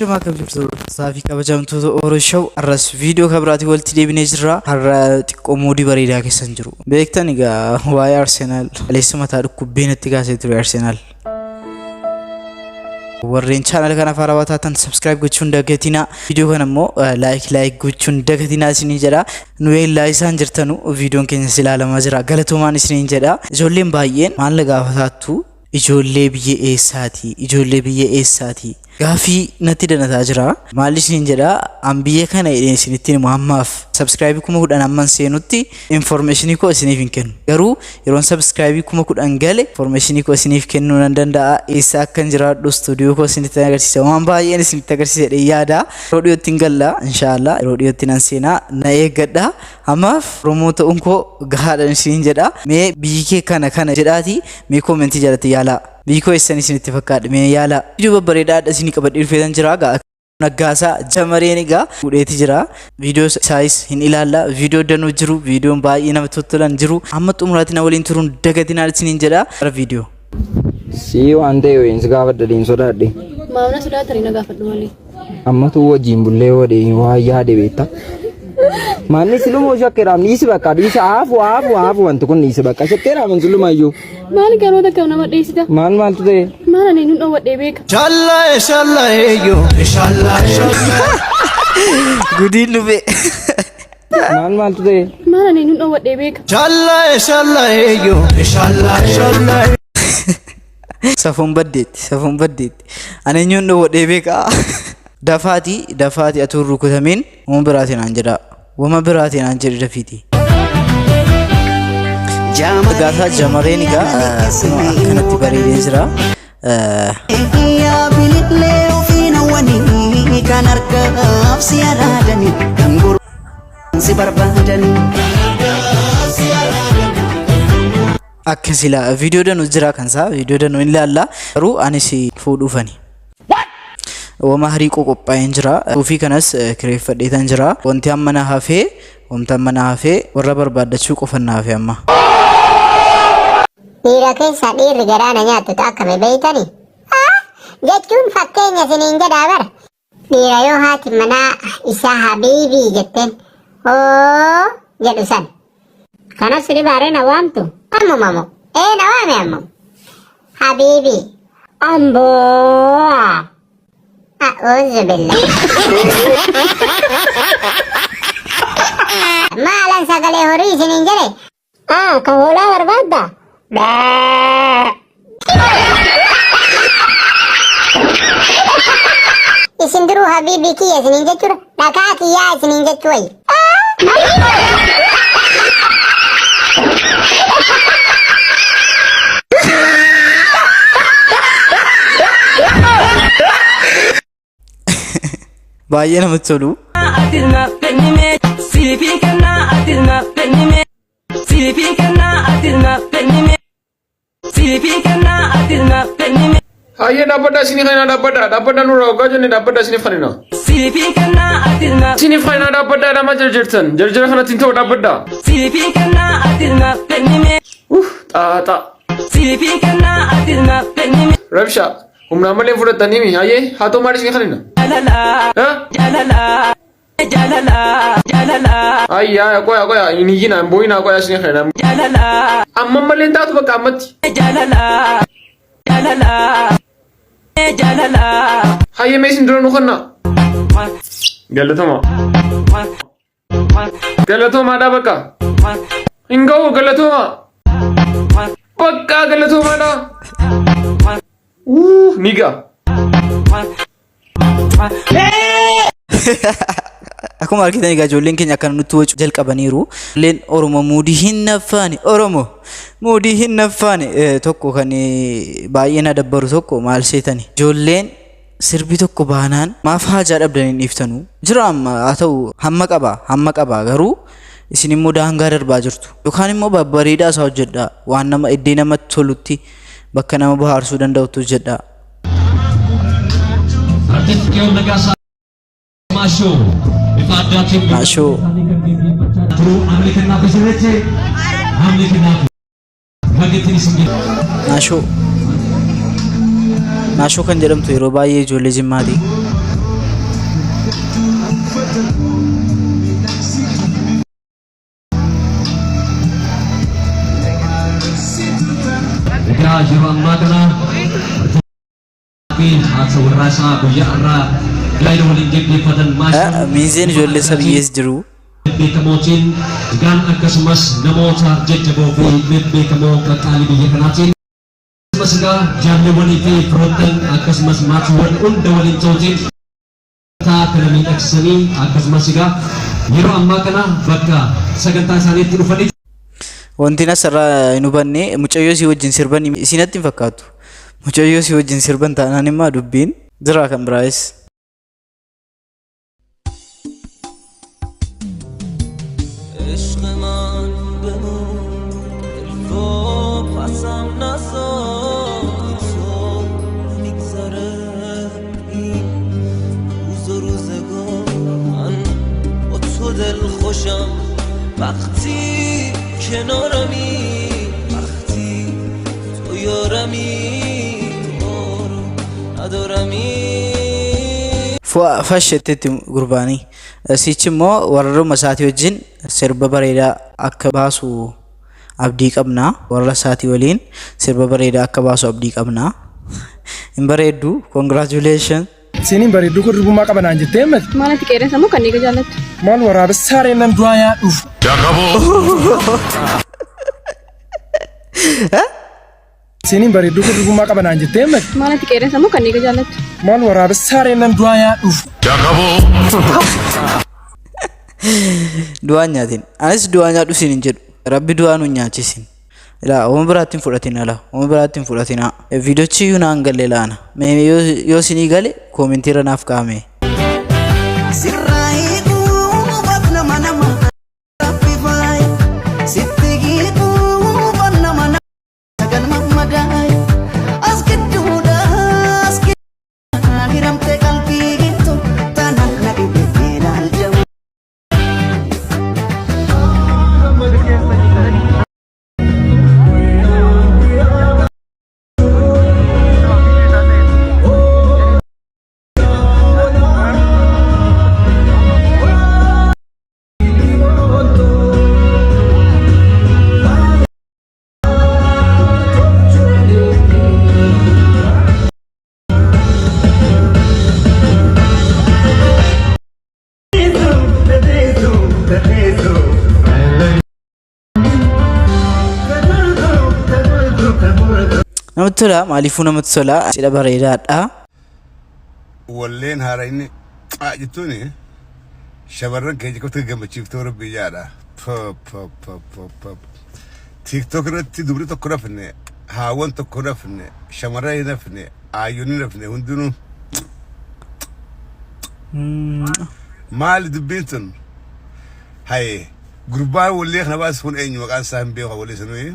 Ashama kam jirtu Saafii kabajamtoota Oroshow arras viidiyoo kabraati walitti deebinee jirra. Har'a xiqqoo moodii bareedaa keessan jiru. Beektan egaa waa'ee Arsenaal kaleessa mataa dhukkubbiin itti kaasee ture Arsenaal. Warreen channel kana faaraa taatan subscribe gochuun dagatina. Viidiyoo kana immoo like gochuun dagatina isinii jedha. Nu eellaa isaan jirtanu viidiyoon keenya ilaalamaa jira. Galatoomaan isiniin jedha. Ijoolleen baay'een maal gaafatattu ijoollee biyya eessaati gaafii natti danataa jira. Maal isiniin jedha an biyya kana isinitti muhammaaf subscribe kuma 10 amman seenutti information ko isiniif hin kennu. Garuu yeroon subscribe kuma 10 gale information ko isiniif kennu nan danda'a. Eessa akkan jiraadhu studio ko isinitti agarsiisa. Waan baay'een isinitti agarsiisa yaada. Yeroo dhiyootti galla inshallah yeroo dhiyootti nan seenaa na eeggadha. Ammaaf promoota unko gahaadhaan isiniin jedha. Mee biyyi kee kana jedhaati mee comment jalatti yaala. Biko isani isinitti fakkaadhe mee yaala. Viidiyoo babbareedaadha isinii qabadhee dhufeetan jira. Naggaasaa Jamareen egaa fuudheeti jira. Viidiyoo isaayis hin ilaalla. Viidiyoo danuu jiru. Viidiyoon baay'ee namatti tolan jiru. Amma xumuraatiin waliin turuun dagatinaan isiniin jedha. Gara viidiyoo. Si waan ta'e wayinsi gaafadhadhiin sodaadhe. Maamna sodaatanii na gaafadhu malee. Amma tu wajjin bullee wadeen waa yaade beekta. Manni silumoo shakkeeraam dhiisi bakka dhiisa aafu wanti kun dhiisi bakka shakkeeraam hin silumayyuu. Maal garuu akka nama dhiisita? Maaltu ta'e? Maal ani nu dhawwadhee beeka. Shallaayyo. Gudiin dhufe. Maaltu ta'e? Maal ani nu dhawwadhee beeka. Shallaayyo. Safuun baddeetti. Ani eenyuun dhawwadhee beeka. Dafaati atuu rukutameen wama biraatiin aan jedha. Wama biraatiin aan jedhe dafiiti. Gaasaa Jamareen egaa akkanatti bareedee jira. Yaa bilillee ofiin hawwanii kan argaaf si araadanii kan gurguran si barbaadanii. Akkasila viidiyoo danuu jira kansaa viidiyoo danuu hin ilaalla. Garuu anis fuudhuufani. Wama hariiqoo qophaa'een jira. Ofii kanas kireeffadheetan jira. Wanti amma na hafee warra barbaadachuu qofan na hafe amma. Dhiira keessa dhiirri garaana nyaattu akkami beeytani? Jechuun fakkeenya isiniin jedhaa bara. Dhiira yoo haati manaa isaa habiibii jetteen hoo jedhu san. Kanas dhibaaree na waamtu? Ammumamu. Na waame ammu. Habiibii. Amboo. A'uudhu billah. Maalan sagalee horii isiniin jedhe? Kan hoolaa barbaadda? Isin duruu habiibii kiyya isiniin jechuudha. Dhakaa kiyyaa isiniin jechuu wayyi. Baay'ee namatti tolu. Ayah dapat sini kan dapat nurau kau jadi dapat sini fana. Sini fana dapat nama jerjertan kan tinta dapat dah. Tak. Rabsha, nama le furat tani mi ayah hatu mari sini kan Ayah, aku ini gina boy na aku sini kan. Amma malenta tu bakamat. Hai mesin dulu nukana. Galatoma ada baka. Engkau galatoma. Baka galatoma ada. Niga. Aku maal kita egaa ijoolleen keenya akkan nutti wacuu jalqabaniiru. Ijoolleen Oromoo muudii hin naffaane tokko kan baay'ee na dabbaru tokko maal seetani. Ijoolleen sirbi tokko baanaan maaf haajaa dhabdanii dhiiftanu. Jira amma haa ta'u hamma qaba garuu isin immoo daangaa darbaa jirtu. Yookaan immoo babbareedaa isaa hojjedha. Waan nama iddee namatti tolutti bakka nama bohaarsuu danda'utu hojjedha. Masho. Naashoo kan jedhamtu yeroo baay'ee ijoollee Jimmaati. ميزين جول سبي يسجرو beekamotiin gaan akkasumas namoota jajjaboo fi beekamoo qaqqaalii biyya kanaatiin akkasumas jaalawwanii fi firoottan akkasumas maatiiwwan hunda waliin ta'uutiin kana miidhagsanii akkasumas yeroo ammaa kana bakka sagantaa isaaniitti dhufanii wanti nasarraa hin hubanne mucayyoo si wajjin sirban isinatti hin fakkaatu mucayyoo si wajjin sirban taanaan immoo dubbiin jira kan biraayis وقتی کنارمی وقتی تو یارمی تو رو ندارمی فاشتت قرباني سيچمو وررو مساتي وجين سرب بريدا اكباسو ابديك ابنا ورلا ساتي ولين سرب بريدا اكباسو ابديك ابنا امبريدو congratulations Sinin bareedduu kun rubummaa qabanaan jettee himati. Maalati qeerransa moo kanneen jaallattu? Maal waraabessaaree nan du'aa yaadhuuf. Sinin bareedduu kun rubummaa qabanaan jettee himati. Maalati qeerransa moo kanneen jaallattu? Maal waraabessaaree nan du'aa yaadhuuf. Du'aa nyaatin. Anis du'aa nyaadhu sinin jedhu. Rabbi du'aa nu nyaachisin. La oma biraattiin fudhatina la oma biraattiin fudhatina viidiyoochi yuu naan galle laana mee yoo sinii gale koomentiirra naaf kaa'ame namtula maalifu namtula sida bareedaadha walleen haarayni ajituni shabarran keenya kofta gammachiiftoo rabbii yaadha TikTok irratti dubri tokko rafne haawwan tokko rafne shamarra hin rafne ayyuun hin rafne hundinuu maali dubbiin tun haye gurbaan wallee kana baas kun eenyu maqaan isaa hin beeku wallee sanuu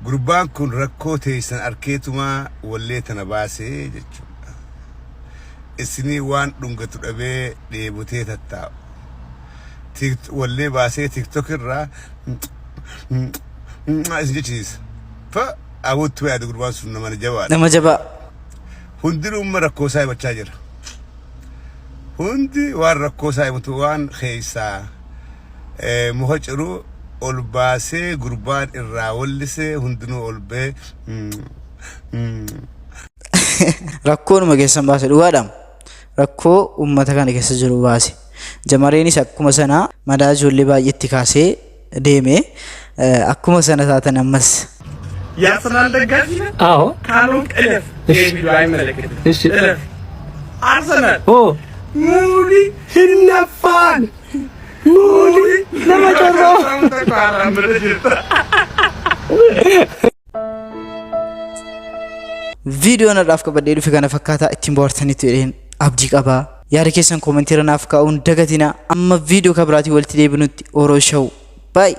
gurbaan kun rakkoo teessan arkeetuma wallee tana baasee jechuudha isinii waan dhungatu dhabee dheebotee tattaa'u wallee baasee TikTok irraa isin jechiisa fa awwattu yaadu gurbaan sun nama jabaa hundinuu umma rakkoo isaa himachaa jira hundi waan rakkoo isaa himatu waan keessaa muka ciruu ol baasee gurbaan irraa wallisee hundinuu ol bee rakkoonuma keessan baase dhugaadhaam rakkoo ummata kana keessa jiru baase jamareenis akkuma sana madaa ijoollee baay'eetti kaasee deeme akkuma sana taatan ammas የአርሰናል ደጋፊ ነህ? አዎ ካልሆንክ እለፍ። ይሄ ቪዲዮ አይመለከትም። እሺ እለፍ። አርሰናል ኦ ሙሊ ይነፋል ሙሊ ለመጨረሻው ቪዲዮ ነዳፍ ከበደሉ ፍካና ፈካታ እቲም ቦርተኒት ይሄን አብዲ ቀባ ያረ ኬሰን ኮሜንቴር ናፍካውን ደገቲና አማ ቪዲዮ ከብራቲ ወልቲ ዴብኑት ኦሮ ሾው ባይ